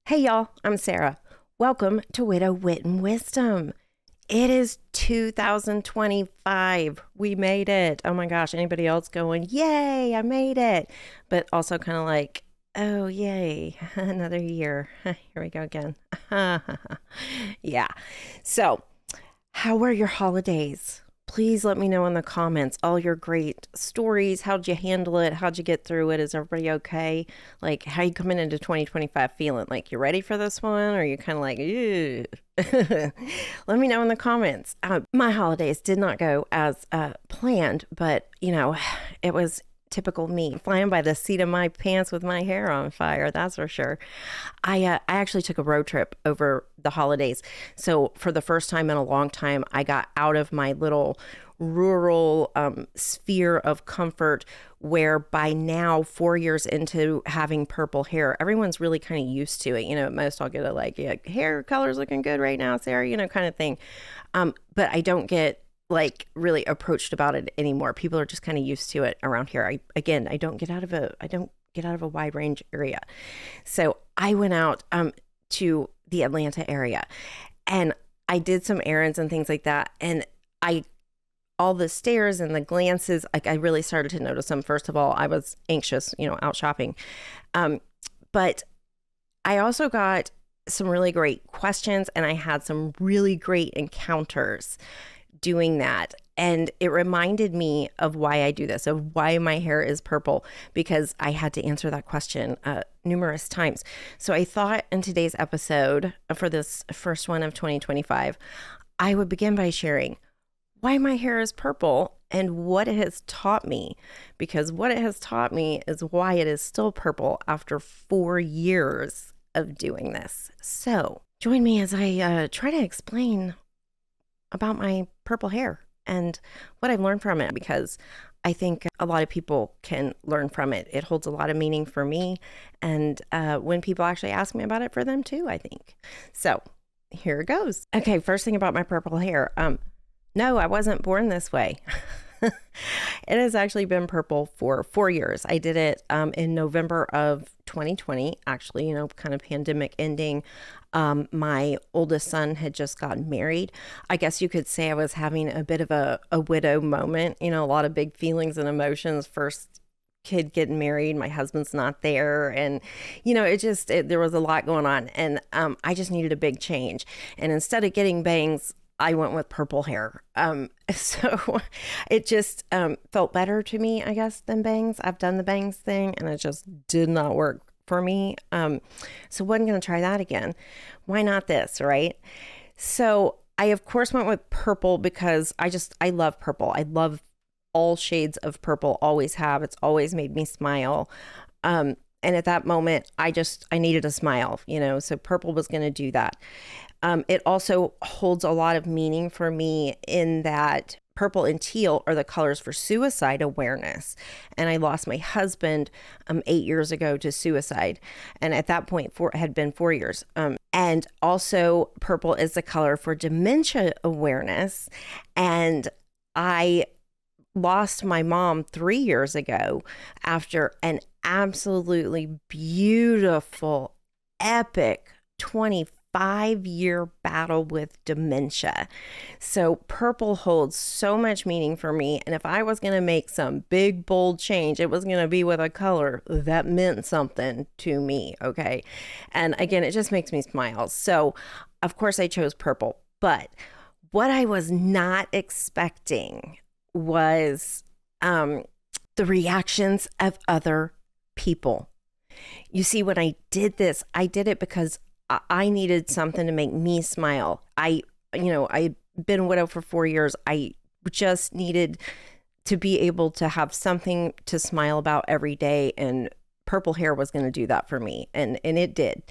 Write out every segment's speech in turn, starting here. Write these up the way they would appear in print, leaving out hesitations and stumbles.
Hey y'all, I'm Sarah. Welcome to Widow Wit and Wisdom. It is 2025. We made it. Oh my gosh, anybody else going, yay, I made it? But also kind of like, oh, yay, another year. Here we go again. Yeah. So, how were your holidays? Please let me know in the comments all your great stories. How'd you handle it? How'd you get through it? Is everybody okay? Like, how you coming into 2025 feeling? Like, you ready for this one? Or are you kind of like, ew? Let me know in the comments. My holidays did not go as planned, but, it was typical me, flying by the seat of my pants with my hair on fire, that's for sure. I actually took a road trip over the holidays. So for the first time in a long time, I got out of my little rural sphere of comfort where by now, 4 years into having purple hair, everyone's really kind of used to it. At most I'll get a like, yeah, hair color's looking good right now, Sarah, kind of thing. But I don't get like really approached about it anymore. People are just kind of used to it around here. I don't get out of a wide range area. So I went out to the Atlanta area and I did some errands and things like that. And all the stares and the glances, like I really started to notice them. First of all, I was anxious, out shopping. But I also got some really great questions and I had some really great encounters doing that. And it reminded me of why I do this, of why my hair is purple, because I had to answer that question numerous times. So I thought in today's episode for this first one of 2025, I would begin by sharing why my hair is purple and what it has taught me, because what it has taught me is why it is still purple after 4 years of doing this. So join me as I try to explain about my purple hair and what I've learned from it, because I think a lot of people can learn from it. It holds a lot of meaning for me. And when people actually ask me about it, for them too, I think. So here it goes. Okay, first thing about my purple hair. No, I wasn't born this way. It has actually been purple for 4 years. I did it in November of 2020, actually, kind of pandemic ending. My oldest son had just gotten married. I guess you could say I was having a bit of a widow moment, a lot of big feelings and emotions. First kid getting married, my husband's not there. And, there was a lot going on. And I just needed a big change. And instead of getting bangs, I went with purple hair. So it just felt better to me, I guess, than bangs. I've done the bangs thing and it just did not work for me. So wasn't going to try that again. Why not this, right? So I, of course, went with purple because I love purple. I love all shades of purple, always have. It's always made me smile. And at that moment, I needed a smile, so purple was going to do that. It also holds a lot of meaning for me in that purple and teal are the colors for suicide awareness. And I lost my husband 8 years ago to suicide. And at that point, it had been 4 years. And also purple is the color for dementia awareness. And I lost my mom 3 years ago after an absolutely beautiful, epic 25-year battle with dementia. So purple holds so much meaning for me. And if I was going to make some big, bold change, it was going to be with a color that meant something to me. Okay. And again, it just makes me smile. So of course I chose purple, but what I was not expecting was the reactions of other people. You see, when I did this, I did it because I needed something to make me smile. I'd been a widow for 4 years. I just needed to be able to have something to smile about every day. And purple hair was going to do that for me. And it did.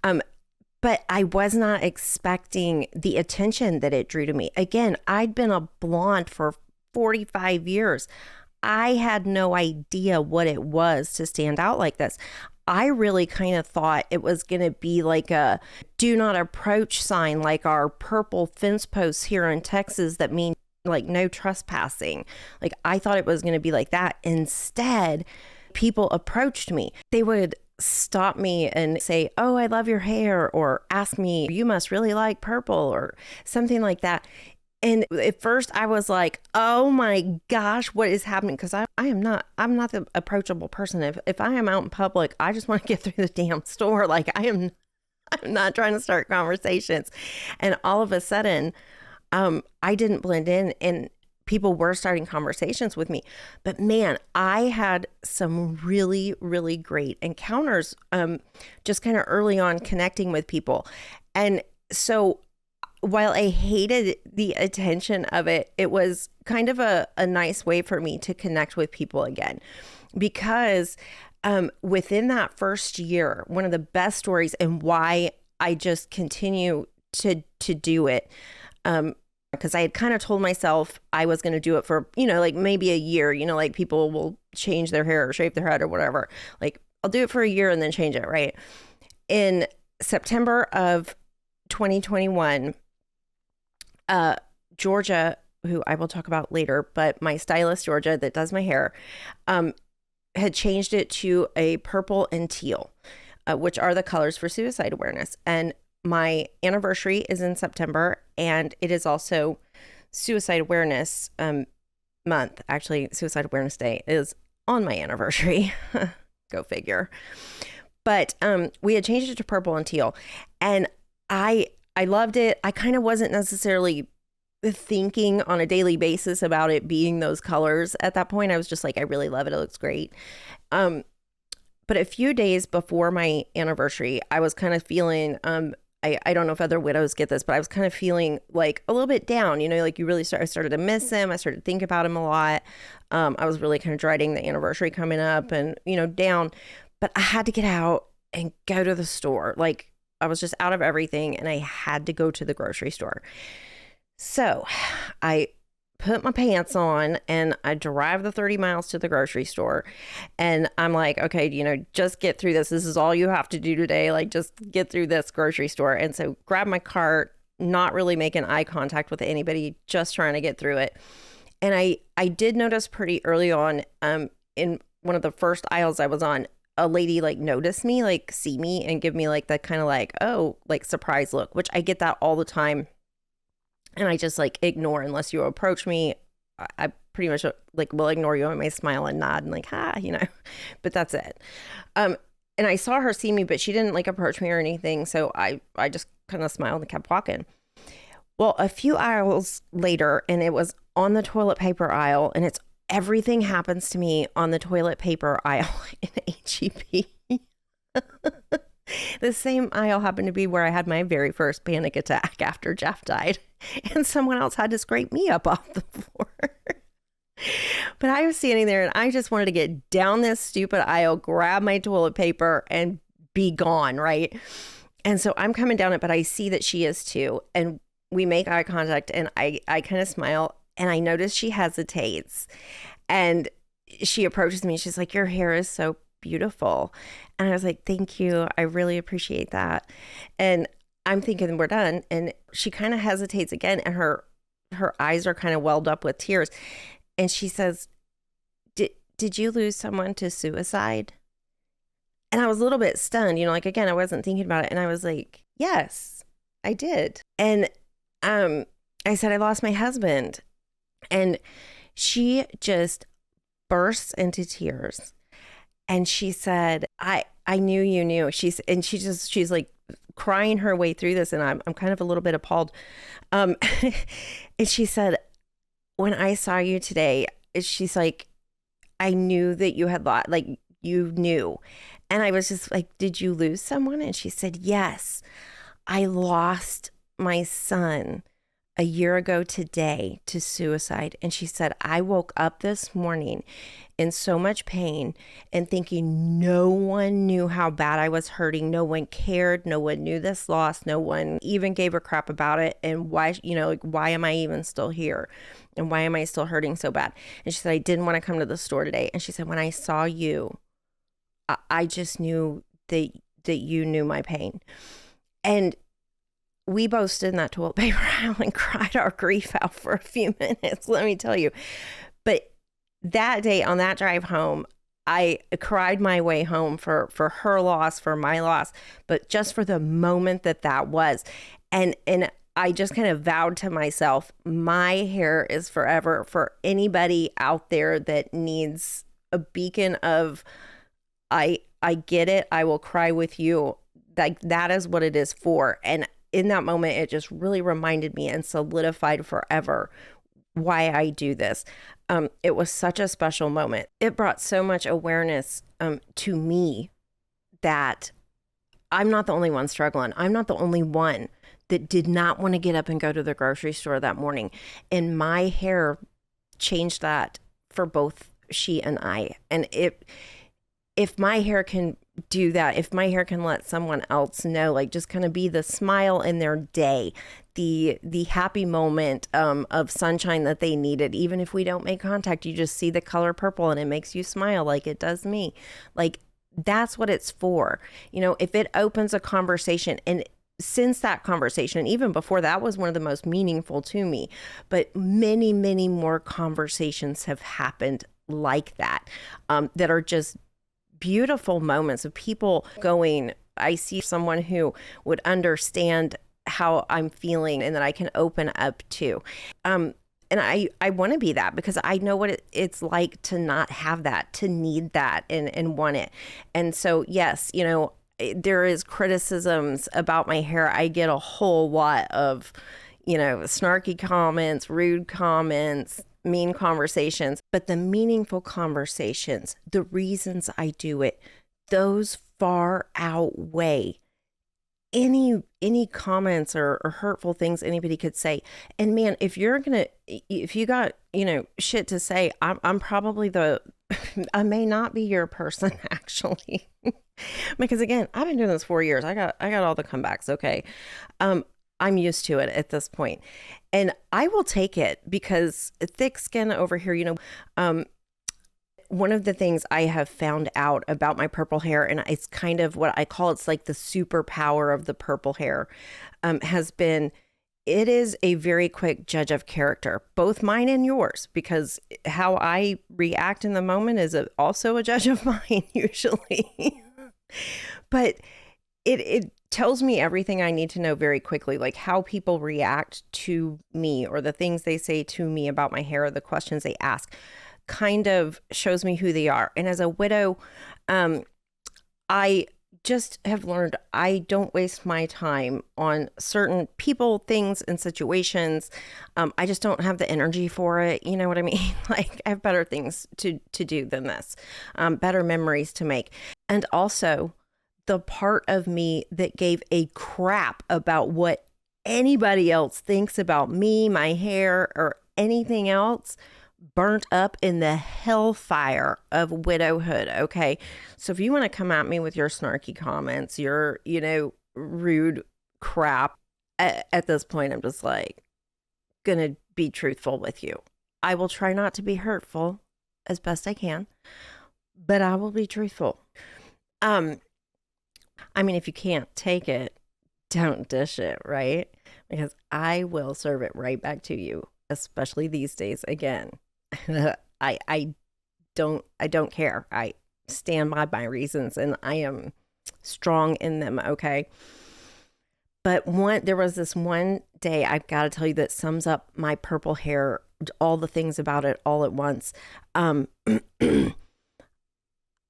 But I was not expecting the attention that it drew to me. Again, I'd been a blonde for 45 years. I had no idea what it was to stand out like this. I really kind of thought it was going to be like a do not approach sign, like our purple fence posts here in Texas that mean like no trespassing. Like I thought it was going to be like that. Instead, people approached me. They would stop me and say, "Oh, I love your hair," or ask me, "You must really like purple," or something like that. And at first I was like, "Oh my gosh, what is happening?" Because I'm not the approachable person. If I am out in public, I just want to get through the damn store. Like I'm not trying to start conversations. And all of a sudden, I didn't blend in, and people were starting conversations with me. But man, I had some really, really great encounters, just kind of early on connecting with people. And so while I hated the attention of it, it was kind of a nice way for me to connect with people again. Because within that first year, one of the best stories, and why I just continue to do it, because I had kind of told myself I was going to do it for, like maybe a year, like people will change their hair or shave their head or whatever. Like I'll do it for a year and then change it, right? In September of 2021, Georgia, who I will talk about later, but my stylist, Georgia, that does my hair, had changed it to a purple and teal, which are the colors for suicide awareness. And my anniversary is in September, and it is also suicide awareness month. Actually, Suicide Awareness Day is on my anniversary. Go figure. But we had changed it to purple and teal, and I loved it. I kind of wasn't necessarily thinking on a daily basis about it being those colors at that point. I was just like, I really love it. It looks great. But a few days before my anniversary, I was kind of feeling, I don't know if other widows get this, but I was kind of feeling like a little bit down, like you really I started to miss him. I started to think about him a lot. I was really kind of dreading the anniversary coming up and, down, but I had to get out and go to the store. Like I was just out of everything and I had to go to the grocery store. So I put my pants on and I drive the 30 miles to the grocery store, and I'm like, okay, just get through this. This is all you have to do today. Like just get through this grocery store. And so grab my cart, not really making eye contact with anybody, just trying to get through it. And I did notice pretty early on, in one of the first aisles I was on, a lady like noticed me, like see me and give me like that kind of like, oh, like surprise look, which I get that all the time. And I just like ignore unless you approach me. I pretty much like will ignore you. I may smile and nod and like, hi, but that's it. And I saw her see me, but she didn't like approach me or anything. So I just kind of smiled and kept walking. Well, a few aisles later, and it was on the toilet paper aisle, and everything happens to me on the toilet paper aisle in HEB. The same aisle happened to be where I had my very first panic attack after Jeff died, and someone else had to scrape me up off the floor. But I was standing there and I just wanted to get down this stupid aisle, grab my toilet paper and be gone, right? And so I'm coming down it, but I see that she is too. And we make eye contact and I kind of smile and I notice she hesitates and she approaches me. She's like, "Your hair is so beautiful." And I was like, "Thank you. I really appreciate that." And I'm thinking we're done. And she kind of hesitates again. And her eyes are kind of welled up with tears. And she says, did you lose someone to suicide? And I was a little bit stunned, like, again, I wasn't thinking about it. And I was like, yes, I did. And I said, I lost my husband. And she just bursts into tears. And she said, I knew you knew. She's like crying her way through this. And I'm kind of a little bit appalled. And she said, when I saw you today, she's like, I knew that you had lost, like you knew. And I was just like, did you lose someone? And she said, yes, I lost my son a year ago today to suicide. And she said, I woke up this morning in so much pain and thinking no one knew how bad I was hurting. No one cared. No one knew this loss. No one even gave a crap about it. And why, like, why am I even still here? And why am I still hurting so bad? And she said, I didn't want to come to the store today. And she said, when I saw you, I just knew that you knew my pain. And we both stood in that toilet paper aisle and cried our grief out for a few minutes, let me tell you. But that day on that drive home, I cried my way home for her loss, for my loss, but just for the moment that that was. And I just kind of vowed to myself, my hair is forever for anybody out there that needs a beacon of I get it. I will cry with you. Like that is what it is for. And in that moment, it just really reminded me and solidified forever why I do this. It was such a special moment. It brought so much awareness to me that I'm not the only one struggling. I'm not the only one that did not want to get up and go to the grocery store that morning. And my hair changed that for both she and I. And if my hair can do that, if my hair can let someone else know, like just kind of be the smile in their day, the happy moment of sunshine that they needed, even if we don't make contact, you just see the color purple and it makes you smile like it does me. Like that's what it's for. You know, if it opens a conversation, and since that conversation, and even before that was one of the most meaningful to me, but many, many more conversations have happened like that, that are just beautiful moments of people going, I see someone who would understand how I'm feeling and that I can open up to. And I want to be that because I know what it's like to not have that, to need that and want it. And so, yes, you know, there is criticisms about my hair. I get a whole lot of, you know, snarky comments, rude comments, mean conversations, but the meaningful conversations, the reasons I do it, those far outweigh any comments or hurtful things anybody could say. And man, if you got, you know, shit to say, I'm probably I may not be your person actually. Because again, I've been doing this 4 years. I got all the comebacks. Okay. I'm used to it at this point. And I will take it because thick skin over here, you know, one of the things I have found out about my purple hair, and it's kind of what I call, it's like the superpower of the purple hair, has been, it is a very quick judge of character, both mine and yours, because how I react in the moment is also a judge of mine usually. But it tells me everything I need to know very quickly, like how people react to me or the things they say to me about my hair, or the questions they ask, kind of shows me who they are. And as a widow, I just have learned I don't waste my time on certain people, things, and situations. I just don't have the energy for it. You know what I mean? Like I have better things to do than this, better memories to make. And also the part of me that gave a crap about what anybody else thinks about me, my hair, or anything else burnt up in the hellfire of widowhood. Okay. So if you want to come at me with your snarky comments, your, you know, rude crap, at this point, I'm just like going to be truthful with you. I will try not to be hurtful as best I can, but I will be truthful. I mean, if you can't take it, don't dish it, right? Because I will serve it right back to you, especially these days. Again, I don't care. I stand by my reasons and I am strong in them, okay? But there was this one day, I've got to tell you, that sums up my purple hair, all the things about it all at once.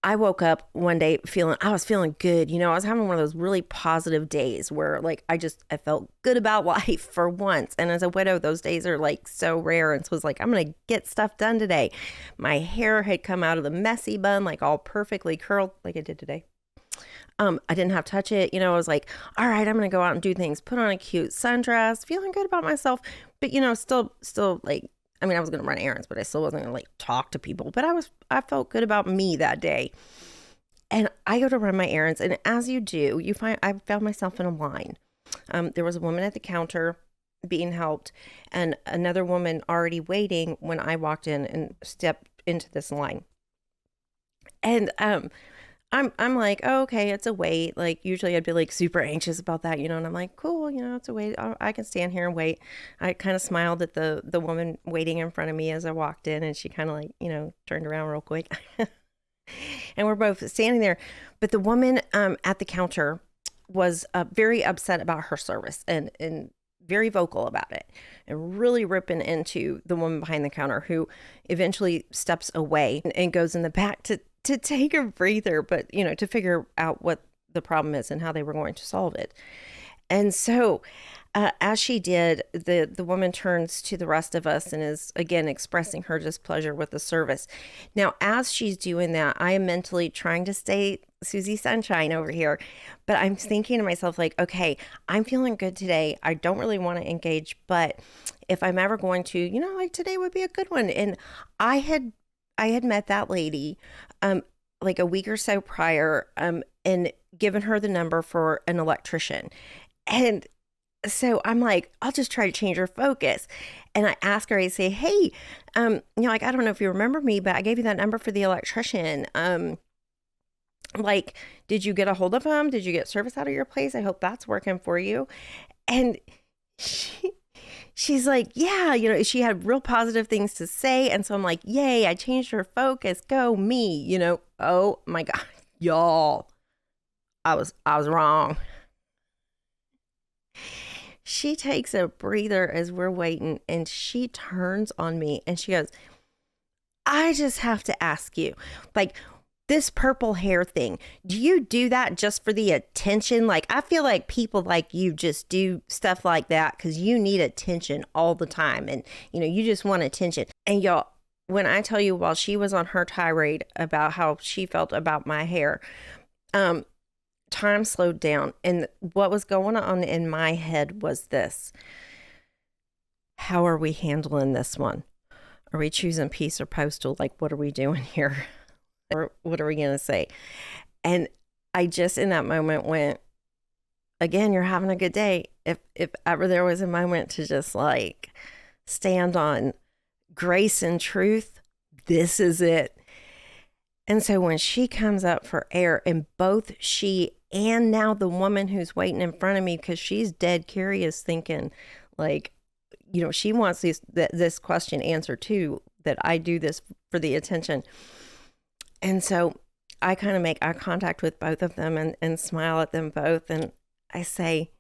I woke up one day I was feeling good. You know, I was having one of those really positive days where like, I felt good about life for once. And as a widow, those days are like so rare. And so it was like, I'm going to get stuff done today. My hair had come out of the messy bun, like all perfectly curled like it did today. I didn't have to touch it. You know, I was like, all right, I'm going to go out and do things, put on a cute sundress, feeling good about myself, but you know, still like, I mean, I was going to run errands, but I still wasn't going to like talk to people, but I felt good about me that day. And I go to run my errands. And as you do, I found myself in a line. There was a woman at the counter being helped and another woman already waiting when I walked in and stepped into this line. And, I'm like, oh, okay, it's a wait. Like usually I'd be like super anxious about that, you know, and I'm like, cool, you know, it's a wait. I can stand here and wait. I kind of smiled at the woman waiting in front of me as I walked in, and she kind of like, you know, turned around real quick. And we're both standing there. But the woman at the counter was very upset about her service and very vocal about it and really ripping into the woman behind the counter, who eventually steps away and goes in the back to take a breather, but, to figure out what the problem is and how they were going to solve it. And so, as she did, the woman turns to the rest of us and is again expressing her displeasure with the service. Now, as she's doing that, I am mentally trying to stay Susie Sunshine over here, but I'm thinking to myself, like, okay, I'm feeling good today. I don't really want to engage, but if I'm ever going to, like today would be a good one. And I had met that lady, like a week or so prior, and given her the number for an electrician. And so I'm like, I'll just try to change her focus. And I ask her, I say, hey, like, I don't know if you remember me, but I gave you that number for the electrician. Like, did you get a hold of him? Did you get service out of your place? I hope that's working for you. And she's like, yeah, she had real positive things to say. And so I'm like, yay, I changed her focus. Go me, oh my God, y'all, I was wrong. She takes a breather as we're waiting, and she turns on me and she goes, I just have to ask you, like, this purple hair thing, do you do that just for the attention? Like, I feel like people like you just do stuff like that because you need attention all the time, and you just want attention. And y'all, when I tell you, while she was on her tirade about how she felt about my hair, time slowed down, and what was going on in my head was this: how are we handling this one? Are we choosing piece or postal? Like, what are we doing here? Or what are we going to say? And I just in that moment went, again, you're having a good day. If ever there was a moment to just like stand on grace and truth, this is it. And so when she comes up for air, and both she and now the woman who's waiting in front of me, because she's dead curious, thinking like, she wants this question answered too, that I do this for the attention. And so I kind of make eye contact with both of them and smile at them both. And I say,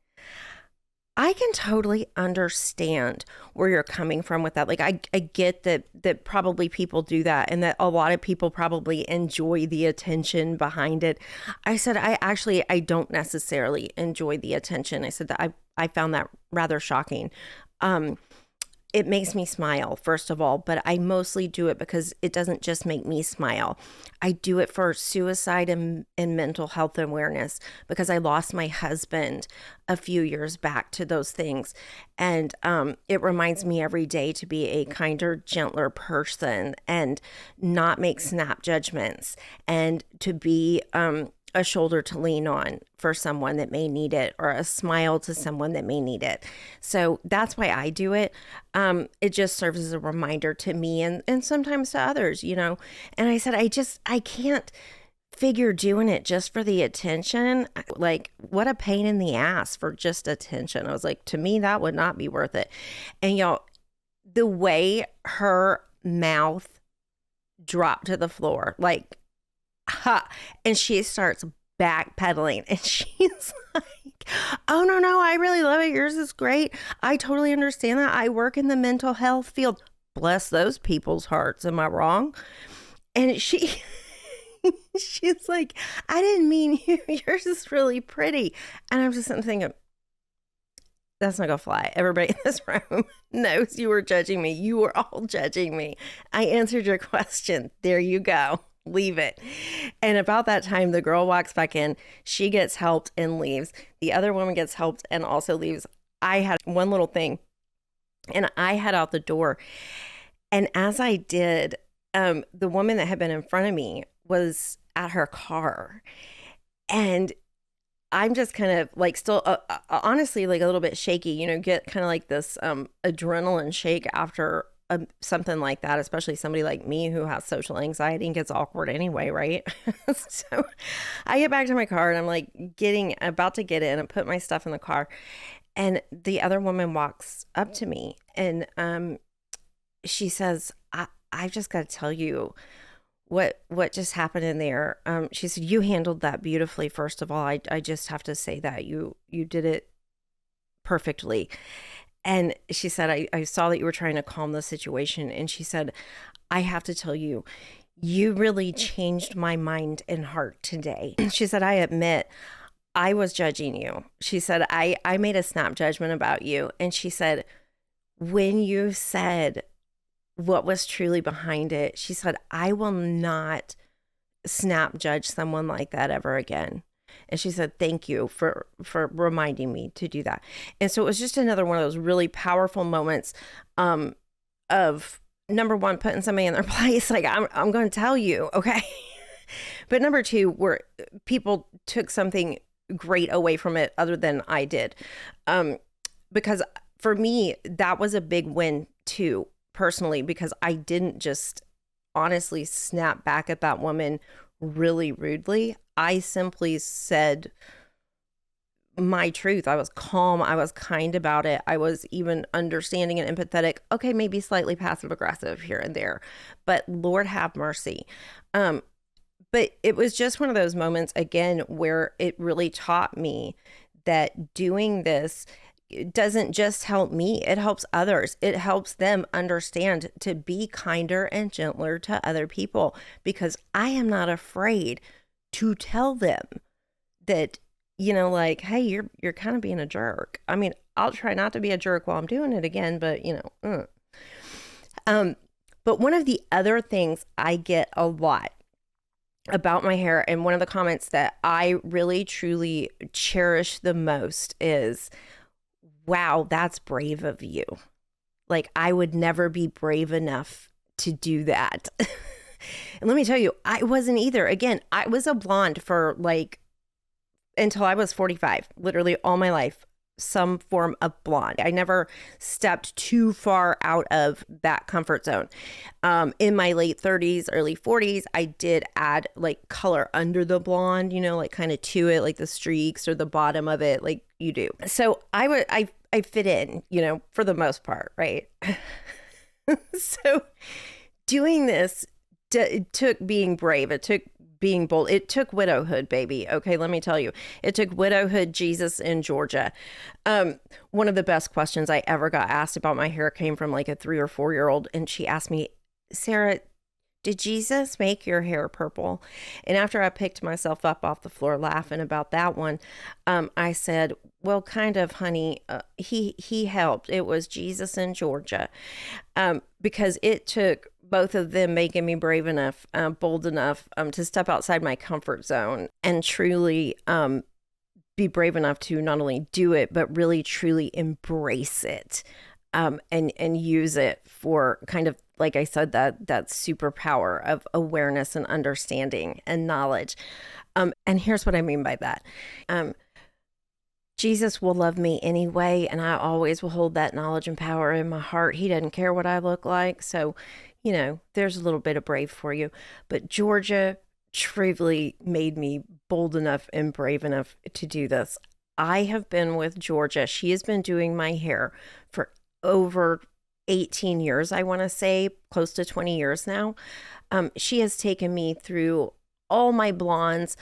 I can totally understand where you're coming from with that. Like, I get that probably people do that, and that a lot of people probably enjoy the attention behind it. I said, I don't necessarily enjoy the attention. I said that I found that rather shocking. It makes me smile, first of all, but I mostly do it because it doesn't just make me smile. I do it for suicide and mental health awareness, because I lost my husband a few years back to those things. And it reminds me every day to be a kinder, gentler person and not make snap judgments, and to be a shoulder to lean on for someone that may need it, or a smile to someone that may need it. So that's why I do it. It just serves as a reminder to me and sometimes to others, And I said, I can't figure doing it just for the attention. Like, what a pain in the ass for just attention. I was like, to me, that would not be worth it. And y'all, the way her mouth dropped to the floor, like, and she starts backpedaling, and she's like, oh, no, I really love it. Yours is great. I totally understand that. I work in the mental health field. Bless those people's hearts. Am I wrong? And she's like, I didn't mean you. Yours is really pretty. And I'm just thinking, that's not gonna fly. Everybody in this room knows you were judging me. You were all judging me. I answered your question. There you go. Leave it. And about that time, the girl walks back in. She gets helped and leaves. The other woman gets helped and also leaves. I had one little thing, and I head out the door. And as I did, the woman that had been in front of me was at her car. And I'm just kind of like still, honestly, like a little bit shaky, get kind of like this adrenaline shake after something like that, especially somebody like me who has social anxiety and gets awkward anyway, right? So I get back to my car, and I'm like about to get in and put my stuff in the car. And the other woman walks up to me, and she says, I've just got to tell you, what just happened in there. She said, you handled that beautifully. First of all, I just have to say that you did it perfectly. And she said, I saw that you were trying to calm the situation. And she said, I have to tell you, you really changed my mind and heart today. She said, I admit I was judging you. She said, I made a snap judgment about you. And she said, when you said what was truly behind it, she said, I will not snap judge someone like that ever again. And she said, thank you for reminding me to do that. And so it was just another one of those really powerful moments of, number one, putting somebody in their place. Like, I'm going to tell you, okay? But number two, where people took something great away from it other than I did. Because for me, that was a big win too, personally, because I didn't just honestly snap back at that woman really rudely. I simply said my truth. I was calm. I was kind about it. I was even understanding and empathetic. Okay, maybe slightly passive aggressive here and there, but Lord have mercy. But it was just one of those moments, again, where it really taught me that doing this doesn't just help me, it helps others. It helps them understand to be kinder and gentler to other people, because I am not afraid to tell them that, like, hey, you're kind of being a jerk. I mean, I'll try not to be a jerk while I'm doing it again, but but one of the other things I get a lot about my hair, and one of the comments that I really truly cherish the most is, wow, that's brave of you. Like, I would never be brave enough to do that. And let me tell you, I wasn't either. Again, I was a blonde for until I was 45, literally all my life, some form of blonde. I never stepped too far out of that comfort zone. In my late 30s, early 40s, I did add color under the blonde, kind of to it, like the streaks or the bottom of it, like you do. So I fit in, for the most part, right? So doing this, it took being brave. It took being bold. It took widowhood, baby. Okay, let me tell you. It took widowhood, Jesus in Georgia. One of the best questions I ever got asked about my hair came from a 3 or 4-year-old. And she asked me, Sarah, did Jesus make your hair purple? And after I picked myself up off the floor laughing about that one, I said, well, kind of, honey, he helped. It was Jesus in Georgia. Because it took both of them making me brave enough, bold enough to step outside my comfort zone and truly be brave enough to not only do it, but really truly embrace it, and use it for kind of, like I said, that superpower of awareness and understanding and knowledge. And here's what I mean by that. Jesus will love me anyway, and I always will hold that knowledge and power in my heart. He doesn't care what I look like. So, there's a little bit of brave for you. But Georgia truly made me bold enough and brave enough to do this. I have been with Georgia. She has been doing my hair for over 18 years, I want to say, close to 20 years now. She has taken me through all my blondes,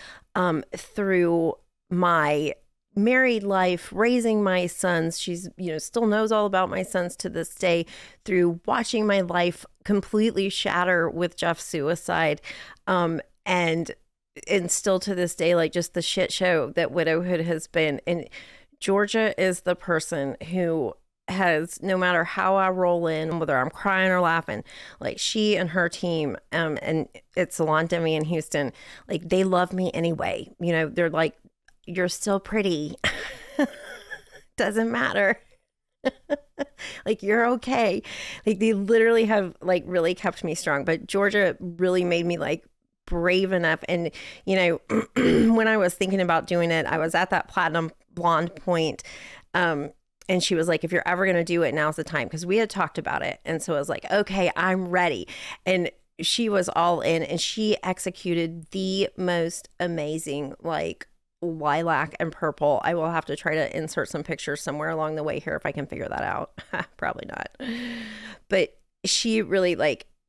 through my married life, raising my sons. She's, still knows all about my sons to this day, through watching my life completely shatter with Jeff's suicide. And still to this day, just the shit show that widowhood has been. And Georgia is the person who has, no matter how I roll in, whether I'm crying or laughing, she and her team, and it's Salon Demi in Houston, they love me anyway. They're like, you're still pretty. Doesn't matter. You're okay. They literally have really kept me strong. But Georgia really made me brave enough. And, when I was thinking about doing it, I was at that platinum blonde point. And she was like, if you're ever going to do it, now's the time. Because we had talked about it. And so I was like, okay, I'm ready. And she was all in, and she executed the most amazing, lilac and purple. I will have to try to insert some pictures somewhere along the way here if I can figure that out. Probably not. But she really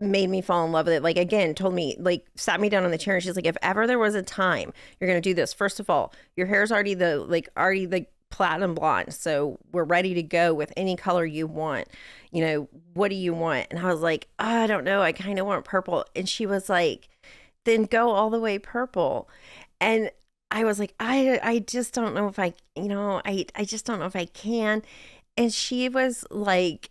made me fall in love with it. Like, again, told me, like, sat me down on the chair and she's like, if ever there was a time you're going to do this, first of all, your hair's already the platinum blonde. So we're ready to go with any color you want. What do you want? And I was like, oh, I don't know. I kind of want purple. And she was like, then go all the way purple. And I was like, I just don't know if I just don't know if I can. And she was like,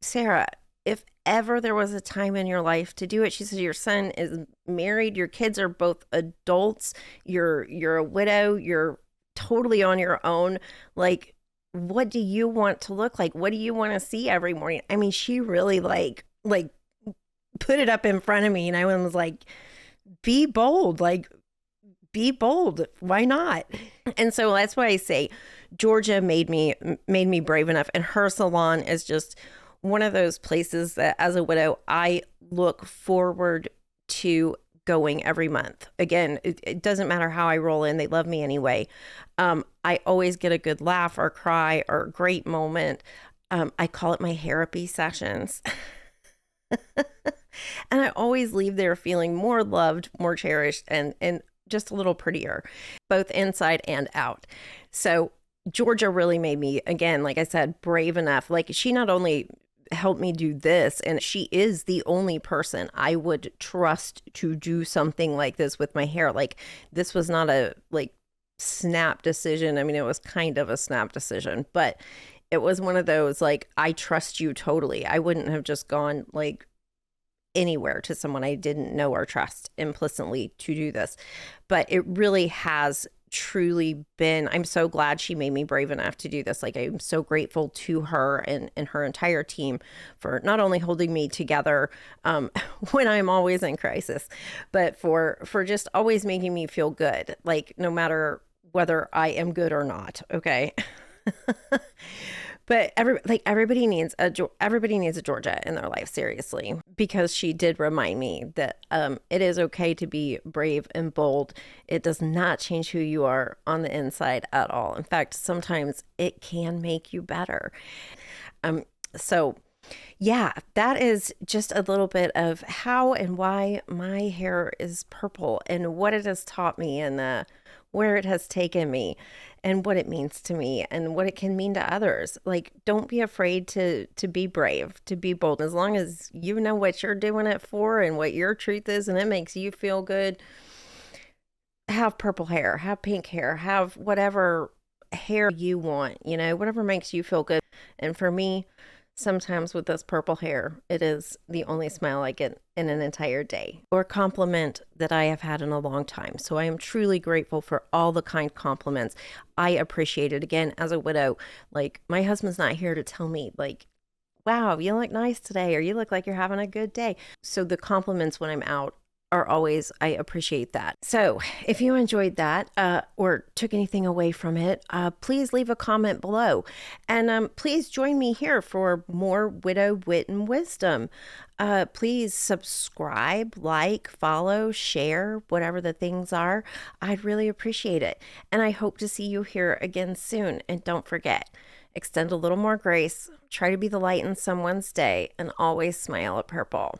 Sarah, if ever there was a time in your life to do it, she said, your son is married, your kids are both adults, you're a widow, you're totally on your own. Like, what do you want to look like? What do you want to see every morning? I mean, she really like put it up in front of me, and I was like, be bold, like be bold. Why not? And so that's why I say Georgia made me brave enough, and her salon is just one of those places that as a widow I look forward to going every month. Again, it doesn't matter how I roll in, they love me anyway. I always get a good laugh or cry or a great moment. I call it my therapy sessions. And I always leave there feeling more loved, more cherished, and just a little prettier, both inside and out. So Georgia really made me, again, like I said, brave enough. Like, she not only helped me do this, and she is the only person I would trust to do something like this with my hair. Like, this was not a snap decision. I mean, it was kind of a snap decision, but it was one of those, like, I trust you totally. I wouldn't have just gone like anywhere to someone I didn't know or trust implicitly to do this. But it really has truly been, I'm so glad she made me brave enough to do this. Like, I'm so grateful to her and her entire team for not only holding me together when I'm always in crisis, but for just always making me feel good, like, no matter whether I am good or not. Okay. But everybody needs a Georgia in their life, seriously, because she did remind me that it is okay to be brave and bold. It does not change who you are on the inside at all. In fact, sometimes it can make you better. So yeah, that is just a little bit of how and why my hair is purple and what it has taught me, and where it has taken me, and what it means to me, and what it can mean to others. Like, don't be afraid to be brave, to be bold. As long as you know what you're doing it for and what your truth is, and it makes you feel good, have purple hair, have pink hair, have whatever hair you want, whatever makes you feel good. And for me, sometimes with this purple hair, it is the only smile I get in an entire day, or compliment that I have had in a long time. So I am truly grateful for all the kind compliments. I appreciate it. Again, as a widow, like, my husband's not here to tell me, like, wow, you look nice today, or you look like you're having a good day. So the compliments when I'm out are always, I appreciate that. So if you enjoyed that or took anything away from it, please leave a comment below. And please join me here for more Widow Wit and Wisdom. Please subscribe, like, follow, share, whatever the things are. I'd really appreciate it. And I hope to see you here again soon. And don't forget, extend a little more grace, try to be the light in someone's day, and always smile at purple.